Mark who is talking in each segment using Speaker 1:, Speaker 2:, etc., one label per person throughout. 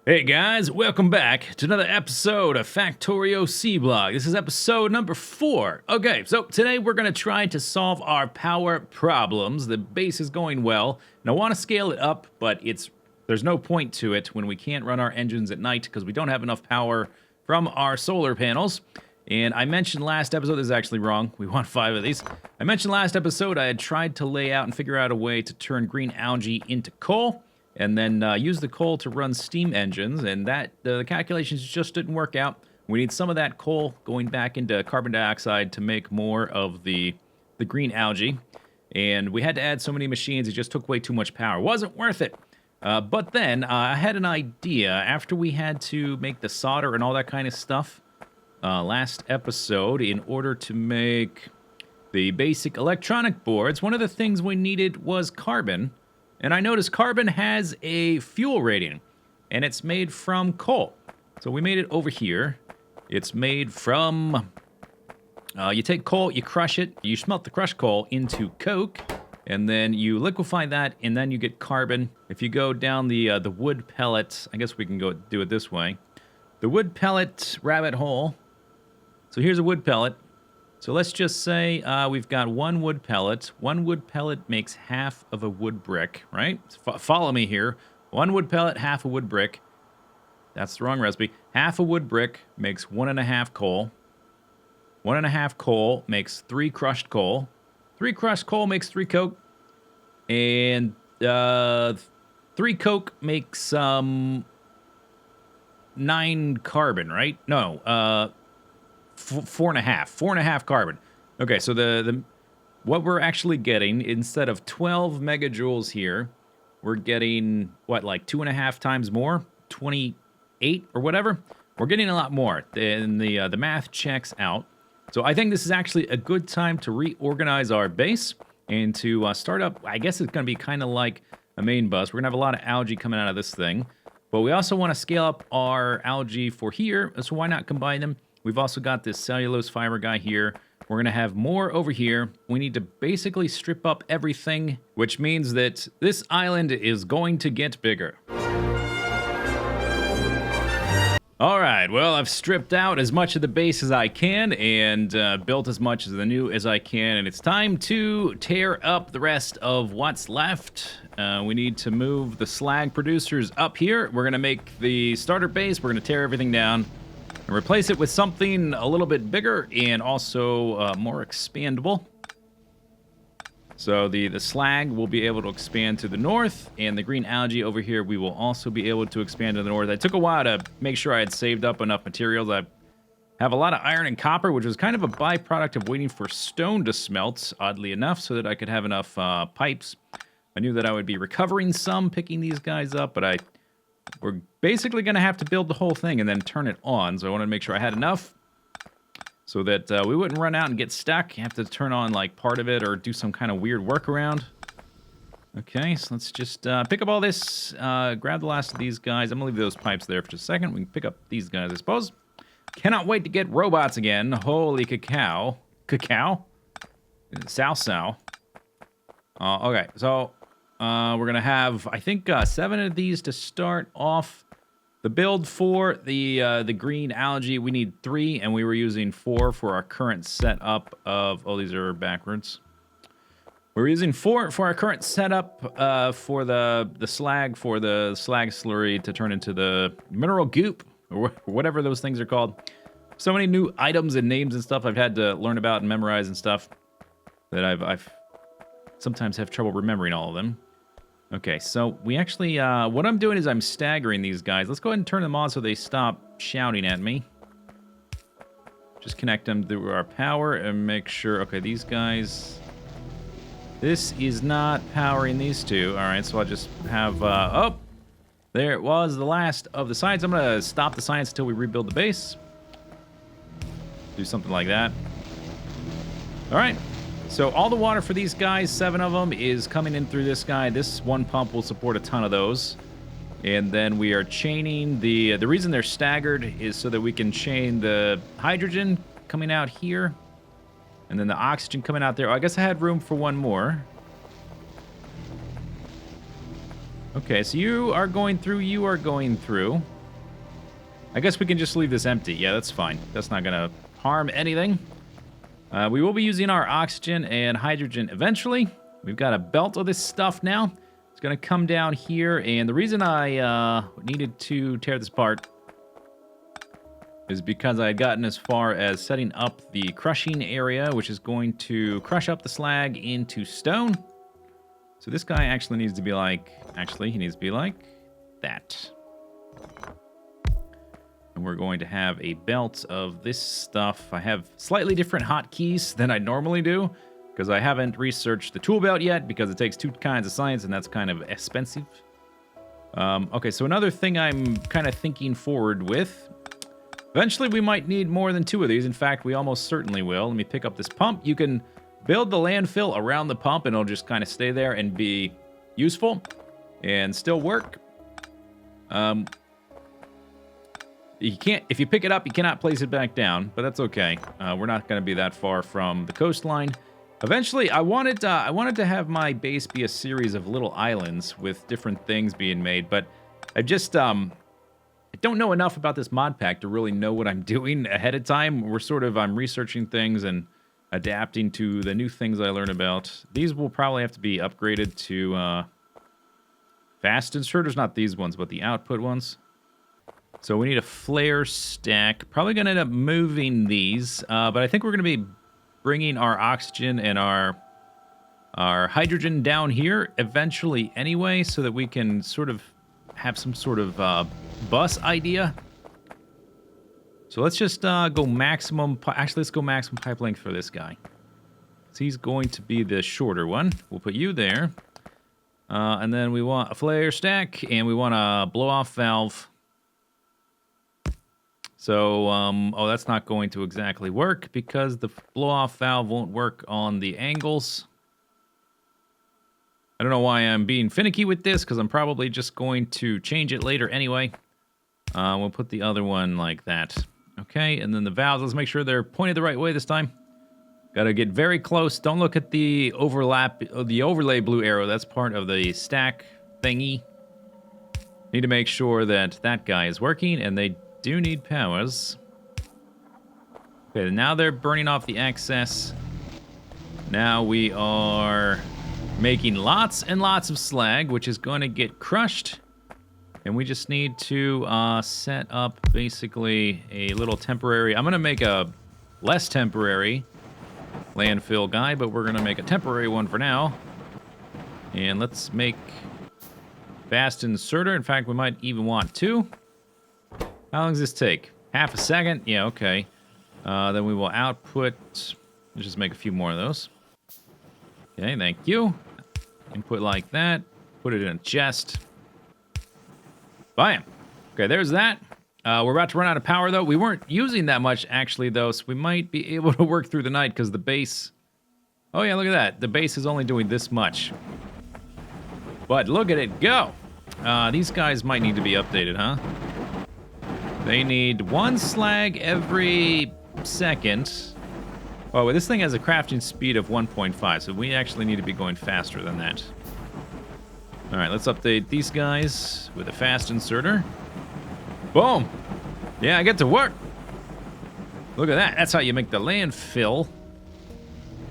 Speaker 1: Hey guys, welcome back to another episode of Factorio C-Block. This is episode number 4. Okay, so today we're going to try to solve our power problems. The base is going well, and I want to scale it up, but there's no point to it when we can't run our engines at night because we don't have enough power from our solar panels. And I mentioned last episode, this is actually wrong, we want 5 of these. I mentioned last episode I had tried to lay out and figure out a way to turn green algae into coal, and then use the coal to run steam engines, and the calculations just didn't work out. We need some of that coal going back into carbon dioxide to make more of the green algae, and we had to add so many machines, it just took way too much power. Wasn't worth it. But then I had an idea after we had to make the solder and all that kind of stuff last episode in order to make the basic electronic boards. One of the things we needed was carbon. And I noticed carbon has a fuel rating, and it's made from coal. So we made it over here. It's made from, you take coal, you crush it, you smelt the crushed coal into coke, and then you liquefy that, and then you get carbon. If you go down the wood pellet, I guess we can go do it this way. The wood pellet rabbit hole. So here's a wood pellet. So let's just say we've got one wood pellet. One wood pellet makes half of a wood brick, right? Follow me here. One wood pellet, half a wood brick. That's the wrong recipe. Half a wood brick makes 1.5 coal. 1.5 coal makes 3 crushed coal. 3 crushed coal makes 3 coke. And 3 coke makes 9 carbon, right? No, 4.5 carbon. Okay, so the what we're actually getting, instead of 12 megajoules here, we're getting what, like 2.5 times more, 28 or whatever. We're getting a lot more, and the math checks out. So I think this is actually a good time to reorganize our base and to start up. I guess it's going to be kind of like a main bus. We're gonna have a lot of algae coming out of this thing, but we also want to scale up our algae for here. So why not combine them? We've also got this cellulose fiber guy here. We're going to have more over here. We need to basically strip up everything, which means that this island is going to get bigger. All right, well, I've stripped out as much of the base as I can and built as much of the new as I can, and it's time to tear up the rest of what's left. We need to move the slag producers up here. We're going to make the starter base. We're going to tear everything down and replace it with something a little bit bigger and also more expandable. So the slag will be able to expand to the north, and the green algae over here we will also be able to expand to the north. It took a while to make sure I had saved up enough materials. I have a lot of iron and copper, which was kind of a byproduct of waiting for stone to smelt, oddly enough, so that I could have enough pipes. I knew that I would be recovering some, picking these guys up, but we're basically going to have to build the whole thing and then turn it on. So I wanted to make sure I had enough so that we wouldn't run out and get stuck. You have to turn on like part of it or do some kind of weird workaround. Okay, so let's just pick up all this, grab the last of these guys. I'm going to leave those pipes there for just a second. We can pick up these guys, I suppose. Cannot wait to get robots again. Holy cacao. Cacao? Sow. Okay, so we're going to have, I think, 7 of these to start off. The build for the green algae, we need 3, and we were using 4 for our current setup of... Oh, these are backwards. We're using 4 for our current setup for the slag slurry to turn into the mineral goop, or whatever those things are called. So many new items and names and stuff I've had to learn about and memorize and stuff that I've sometimes have trouble remembering all of them. Okay, so we actually, what I'm doing is I'm staggering these guys. Let's go ahead and turn them on so they stop shouting at me. Just connect them through our power and make sure, okay, these guys, this is not powering these two. All right, so I'll just have, oh, there it was, the last of the science. I'm gonna stop the science until we rebuild the base. Do something like that. All right. So all the water for these guys, 7 of them, is coming in through this guy. This one pump will support a ton of those. And then we are chaining the reason they're staggered is so that we can chain the hydrogen coming out here. And then the oxygen coming out there. Oh, I guess I had room for one more. Okay, so you are going through. I guess we can just leave this empty. Yeah, that's fine. That's not going to harm anything. We will be using our oxygen and hydrogen eventually. We've got a belt of this stuff now. It's going to come down here, and the reason I needed to tear this apart is because I had gotten as far as setting up the crushing area, which is going to crush up the slag into stone. So this guy actually needs to be like, he needs to be like that. And we're going to have a belt of this stuff. I have slightly different hotkeys than I normally do, because I haven't researched the tool belt yet, because it takes 2 kinds of science, and that's kind of expensive. Okay, so another thing I'm kind of thinking forward with. Eventually, we might need more than 2 of these. In fact, we almost certainly will. Let me pick up this pump. You can build the landfill around the pump, and it'll just kind of stay there and be useful and still work. You can't, if you pick it up, you cannot place it back down, but that's okay. We're not going to be that far from the coastline. Eventually, I wanted to have my base be a series of little islands with different things being made, but I just I don't know enough about this mod pack to really know what I'm doing ahead of time. I'm researching things and adapting to the new things I learn about. These will probably have to be upgraded to fast inserters, not these ones, but the output ones. So we need a flare stack. Probably going to end up moving these, but I think we're going to be bringing our oxygen and our hydrogen down here eventually anyway, so that we can sort of have some sort of bus idea. So let's just go maximum. Actually, let's go maximum pipe length for this guy. So he's going to be the shorter one. We'll put you there. And then we want a flare stack, and we want a blow-off valve. So, oh, that's not going to exactly work because the blow-off valve won't work on the angles. I don't know why I'm being finicky with this, because I'm probably just going to change it later anyway. We'll put the other one like that. Okay, and then the valves, let's make sure they're pointed the right way this time. Gotta get very close. Don't look at the overlay blue arrow. That's part of the stack thingy. Need to make sure that that guy is working, and they do need powers. Okay, now they're burning off the excess. Now we are making lots and lots of slag, which is going to get crushed. And we just need to set up basically a little temporary... I'm going to make a less temporary landfill guy, but we're going to make a temporary one for now. And let's make fast inserter. In fact, we might even want 2. How long does this take? Half a second? Yeah, okay. Then we will output... Let's just make a few more of those. Okay, thank you. Input like that. Put it in a chest. Bam. Okay, there's that. We're about to run out of power, though. We weren't using that much, actually, though, so we might be able to work through the night, because the base... Oh, yeah, look at that. The base is only doing this much. But look at it go. These guys might need to be updated, huh? They need 1 slag every second. Oh, well, this thing has a crafting speed of 1.5, so we actually need to be going faster than that. All right, let's update these guys with a fast inserter. Boom! Yeah, I get to work. Look at that. That's how you make the landfill.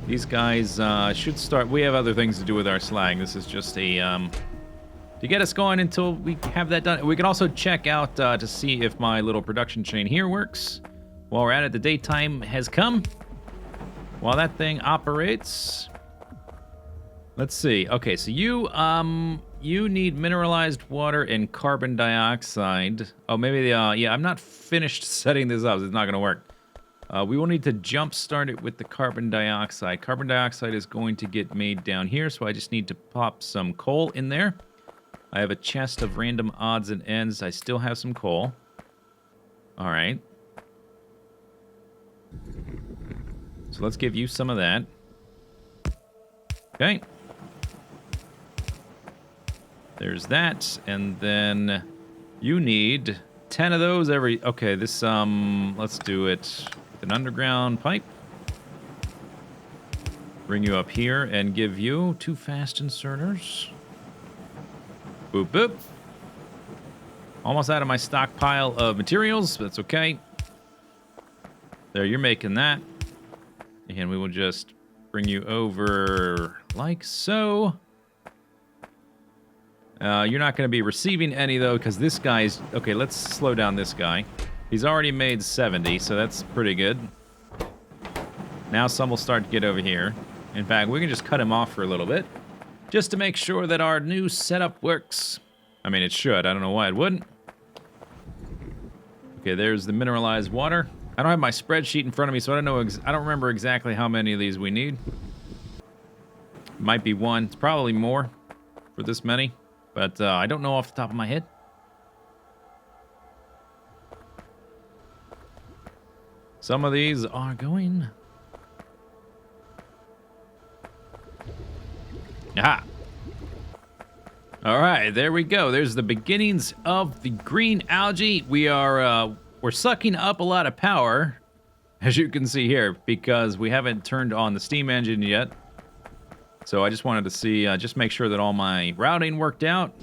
Speaker 1: These guys should start... We have other things to do with our slag. This is just a... to get us going until we have that done. We can also check out to see if my little production chain here works. While we're at it, the daytime has come. While that thing operates... Let's see. Okay, so you need mineralized water and carbon dioxide. Oh, maybe the... yeah, I'm not finished setting this up. It's not going to work. We will need to jump start it with the carbon dioxide. Carbon dioxide is going to get made down here, so I just need to pop some coal in there. I have a chest of random odds and ends. I still have some coal. All right. So let's give you some of that. Okay. There's that. And then you need 10 of those every... Okay, this, let's do it with an underground pipe. Bring you up here and give you 2 fast inserters. Boop, boop. Almost out of my stockpile of materials. That's okay. There, you're making that. And we will just bring you over like so. You're not going to be receiving any, though, because this guy's... Okay, let's slow down this guy. He's already made 70, so that's pretty good. Now some will start to get over here. In fact, we can just cut him off for a little bit, just to make sure that our new setup works. I mean, it should. I don't know why it wouldn't. Okay, there's the mineralized water. I don't have my spreadsheet in front of me, so I don't know. I don't remember exactly how many of these we need. Might be one. It's probably more for this many, but I don't know off the top of my head. Some of these are going. Aha. All right, there we go. There's the beginnings of the green algae. We're sucking up a lot of power, as you can see here, because we haven't turned on the steam engine yet. So I just wanted to see, just make sure that all my routing worked out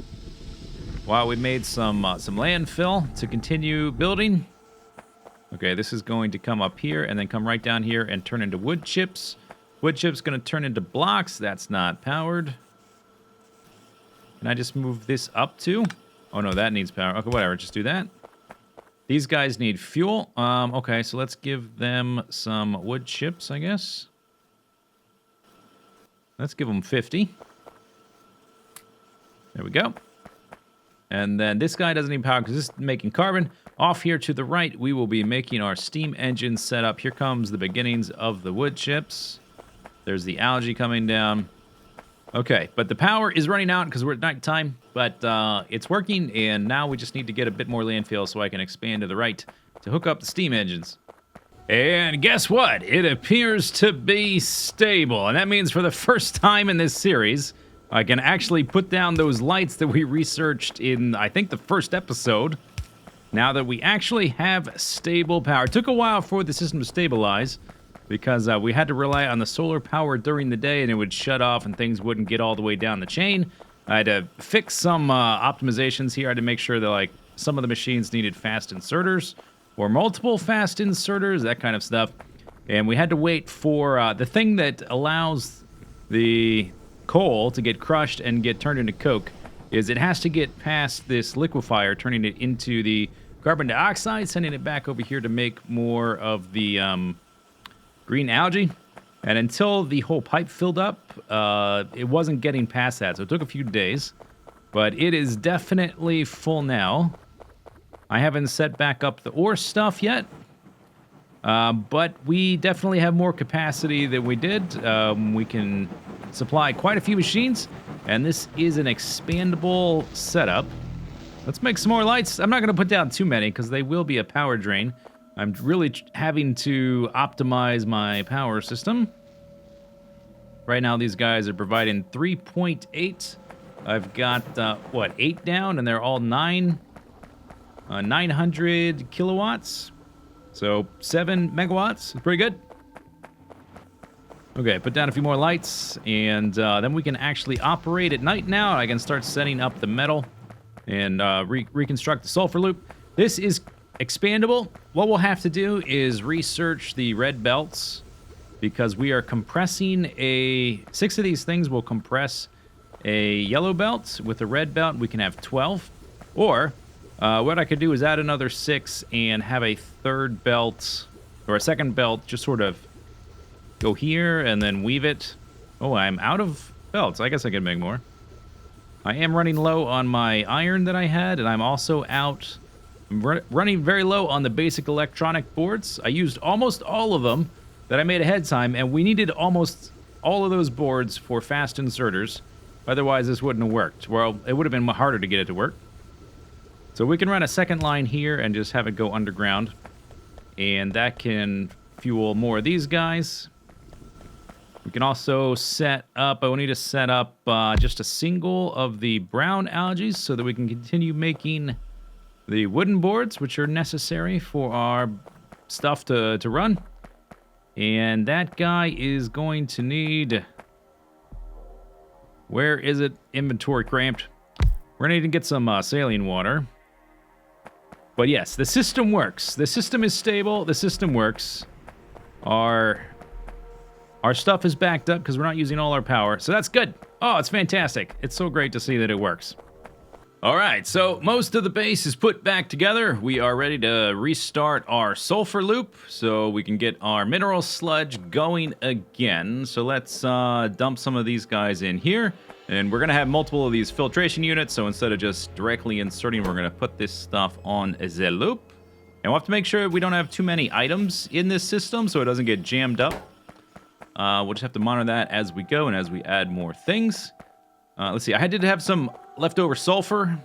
Speaker 1: while we made some landfill to continue building. Okay, this is going to come up here and then come right down here and turn into wood chips. Wood chips going to turn into blocks. That's not powered. Can I just move this up too? Oh no, that needs power. Okay, whatever, just do that. These guys need fuel. Okay, so let's give them some wood chips, I guess. Let's give them 50. There we go. And then this guy doesn't need power because this is making carbon. Off here to the right, we will be making our steam engine setup. Here comes the beginnings of the wood chips. There's the algae coming down. Okay, but the power is running out because we're at nighttime, but it's working, and now we just need to get a bit more landfill so I can expand to the right to hook up the steam engines. And guess what? It appears to be stable, and that means for the first time in this series, I can actually put down those lights that we researched in, I think, the first episode. Now that we actually have stable power. It took a while for the system to stabilize, because we had to rely on the solar power during the day, and it would shut off and things wouldn't get all the way down the chain. I had to fix some optimizations here. I had to make sure that like some of the machines needed fast inserters or multiple fast inserters, that kind of stuff. And we had to wait for the thing that allows the coal to get crushed and get turned into coke is it has to get past this liquefier, turning it into the carbon dioxide, sending it back over here to make more of the green algae. And until the whole pipe filled up, it wasn't getting past that. So it took a few days, but it is definitely full now. I haven't set back up the ore stuff yet, but we definitely have more capacity than we did. We can supply quite a few machines, and this is an expandable setup. Let's make some more lights. I'm not going to put down too many because they will be a power drain. I'm really having to optimize my power system. Right now, these guys are providing 3.8. I've got, 8 down, and they're all 900 kilowatts. So 7 megawatts. It's pretty good. Okay, put down a few more lights, and then we can actually operate at night now. I can start setting up the metal and reconstruct the sulfur loop. This is expandable. What we'll have to do is research the red belts, because we are compressing 6 of these things will compress a yellow belt. With a red belt, we can have 12. Or what I could do is add another 6 and have a third belt, or a second belt, just sort of go here and then weave it. Oh, I'm out of belts. I guess I can make more. I am running low on my iron that I had, and I'm also out. I'm running very low on the basic electronic boards. I used almost all of them that I made ahead of time, and we needed almost all of those boards for fast inserters. Otherwise, this wouldn't have worked. Well, it would have been harder to get it to work. So we can run a second line here and just have it go underground. And that can fuel more of these guys. We can also set up, I will need to set up just a single of the brown algae so that we can continue making the wooden boards, which are necessary for our stuff to run. And that guy is going to need... Where is it? Inventory cramped. We're going to need to get some saline water. But yes, the system works. The system is stable. The system works. Our stuff is backed up because we're not using all our power. So that's good. Oh, it's fantastic. It's so great to see that it works. All right, so most of the base is put back together. We are ready to restart our sulfur loop so we can get our mineral sludge going again. So let's dump some of these guys in here. And we're going to have multiple of these filtration units. So instead of just directly inserting, we're going to put this stuff on the loop. And we'll have to make sure we don't have too many items in this system so it doesn't get jammed up. We'll just have to monitor that as we go and as we add more things. Let's see, I did have some leftover sulfur.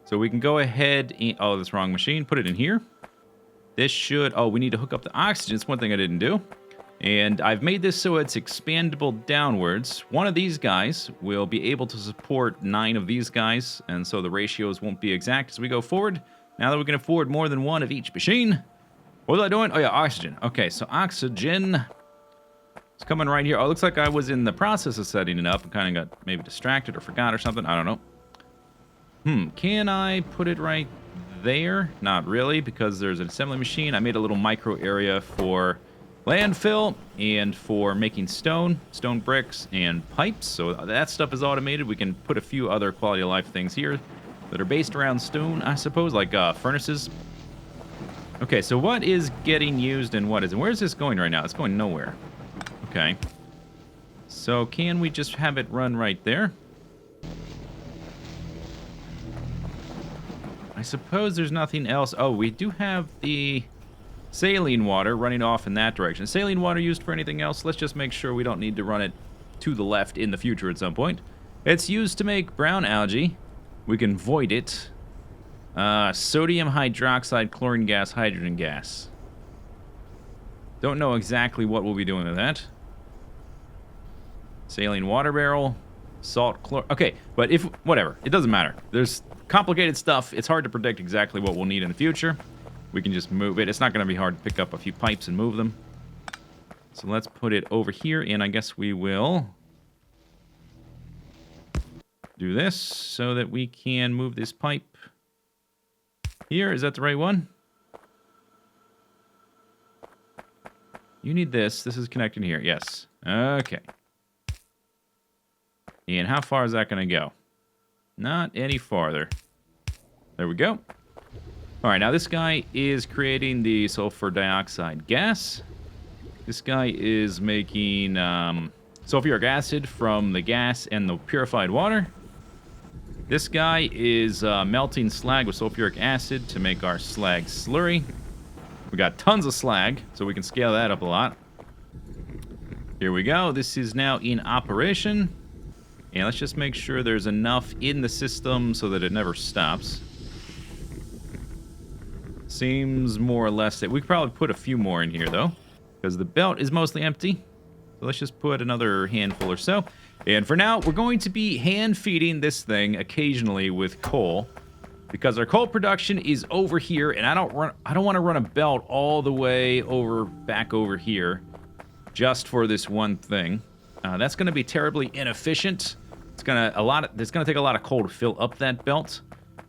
Speaker 1: So we can go ahead and... Oh, that's the wrong machine. Put it in here. This should... Oh, we need to hook up the oxygen. It's one thing I didn't do. And I've made this so it's expandable downwards. One of these guys will be able to support 9 of these guys. And so the ratios won't be exact as we go forward. Now that we can afford more than one of each machine. What was I doing? Oh, yeah, oxygen. Okay, so oxygen... It's coming right here. Oh, it looks like I was in the process of setting it up and kind of got maybe distracted or forgot or something. I don't know. Can I put it right there? Not really, because there's an assembly machine. I made a little micro area for landfill and for making stone bricks, and pipes. So that stuff is automated. We can put a few other quality of life things here that are based around stone, I suppose, like furnaces. Okay, so what is getting used and what isn't? Where is this going right now? It's going nowhere. Okay. So can we just have it run right there? I suppose there's nothing else. Oh, we do have the saline water running off in that direction. Saline water used for anything else? Let's just make sure we don't need to run it to the left in the future at some point. It's used to make brown algae. We can void it. Sodium hydroxide, chlorine gas, hydrogen gas. Don't know exactly what we'll be doing with that. Saline water barrel, salt, chlor... Okay, but if... Whatever. It doesn't matter. There's complicated stuff. It's hard to predict exactly what we'll need in the future. We can just move it. It's not going to be hard to pick up a few pipes and move them. So let's put it over here, and I guess we will do this so that we can move this pipe here. Is that the right one? You need this. This is connecting here. Yes. Okay. And how far is that going to go? Not any farther. There we go. All right, now this guy is creating the sulfur dioxide gas. This guy is making sulfuric acid from the gas and the purified water. This guy is melting slag with sulfuric acid to make our slag slurry. We got tons of slag, so we can scale that up a lot. Here we go. This is now in operation. And let's just make sure there's enough in the system so that it never stops. Seems more or less that we could probably put a few more in here, though, because the belt is mostly empty. So let's just put another handful or so. And for now, we're going to be hand-feeding this thing occasionally with coal, because our coal production is over here, and I don't want to run a belt all the way back over here just for this one thing. That's going to be terribly inefficient. It's going to take a lot of coal to fill up that belt,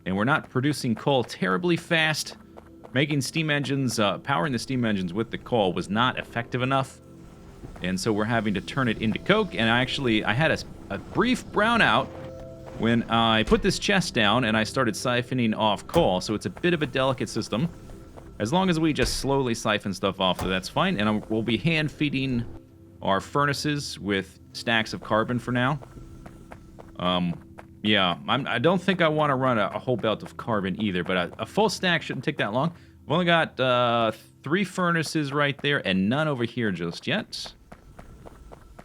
Speaker 1: and we're not producing coal terribly fast. Making steam engines, powering the steam engines with the coal was not effective enough, and so we're having to turn it into coke. And I had a brief brownout when I put this chest down and I started siphoning off coal, so it's a bit of a delicate system. As long as we just slowly siphon stuff off, that's fine. And we'll be hand feeding our furnaces with stacks of carbon for now. Yeah, I don't think I want to run a whole belt of carbon either, but a full stack shouldn't take that long. I've only got 3 furnaces right there and none over here just yet.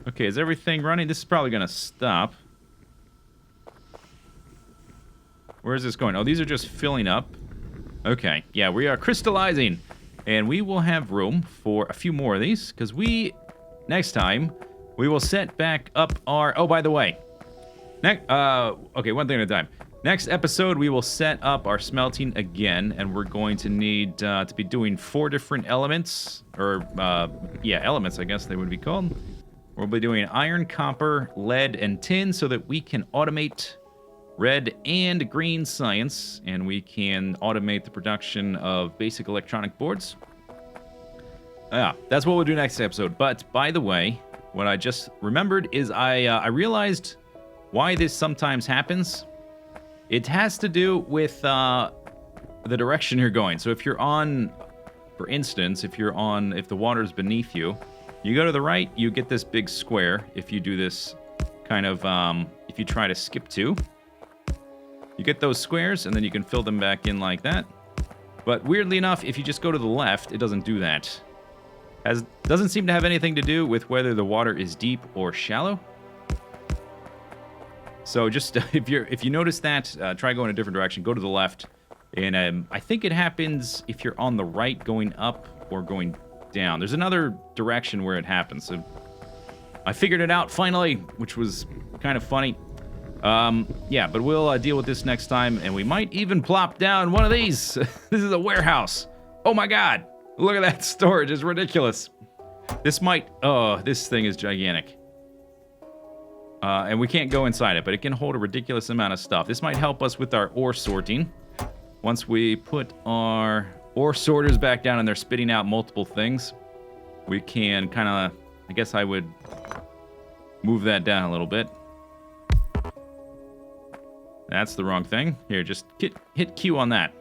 Speaker 1: Okay, is everything running? This is probably going to stop. Where is this going? Oh, these are just filling up. Okay, yeah, we are crystallizing. And we will have room for a few more of these, because next time, we will set back up our... Oh, by the way. Okay, one thing at a time. Next episode, we will set up our smelting again, and we're going to need to be doing 4 different elements. Or, yeah, elements, I guess they would be called. We'll be doing iron, copper, lead, and tin so that we can automate red and green science, and we can automate the production of basic electronic boards. Yeah, that's what we'll do next episode. But, by the way, what I just remembered is I realized why this sometimes happens. It has to do with the direction you're going. So if you're on, for instance, if the water's beneath you, you go to the right, you get this big square. If you do this kind of, if you try to skip 2, you get those squares, and then you can fill them back in like that. But weirdly enough, if you just go to the left, it doesn't do that. Doesn't seem to have anything to do with whether the water is deep or shallow. So just if you notice that, try going a different direction. Go to the left, and I think it happens if you're on the right going up or going down. There's another direction where it happens. So I figured it out finally, which was kind of funny. Yeah, but we'll deal with this next time, and we might even plop down one of these. This is a warehouse. Oh my God. Look at that storage. It's ridiculous. This thing is gigantic. And we can't go inside it, but it can hold a ridiculous amount of stuff. This might help us with our ore sorting. Once we put our ore sorters back down and they're spitting out multiple things, we can kind of, I guess I would move that down a little bit. That's the wrong thing. Here, just hit Q on that.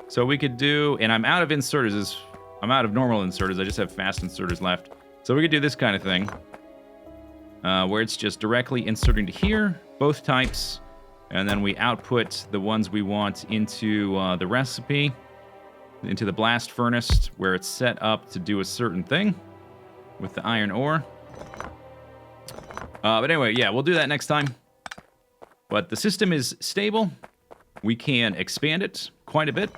Speaker 1: So we could do, and I'm out of inserters. I'm out of normal inserters. I just have fast inserters left. So we could do this kind of thing, where it's just directly inserting to here, both types, and then we output the ones we want into the recipe, into the blast furnace, where it's set up to do a certain thing with the iron ore. But anyway, yeah, we'll do that next time. But the system is stable. We can expand it quite a bit.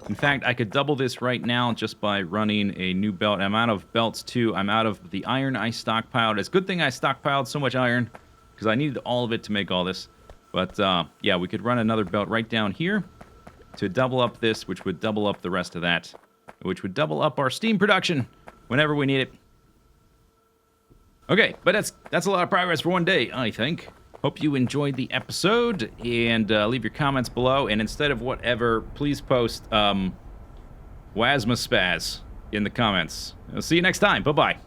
Speaker 1: In fact, I could double this right now just by running a new belt. I'm out of belts too. I'm out of the iron I stockpiled. It's a good thing I stockpiled so much iron, because I needed all of it to make all this. But yeah, we could run another belt right down here to double up this, which would double up the rest of that, which would double up our steam production whenever we need it. Okay, but that's a lot of progress for one day, I think. Hope you enjoyed the episode, and leave your comments below. And instead of whatever, please post Whasmospaz in the comments. I'll see you next time. Bye-bye.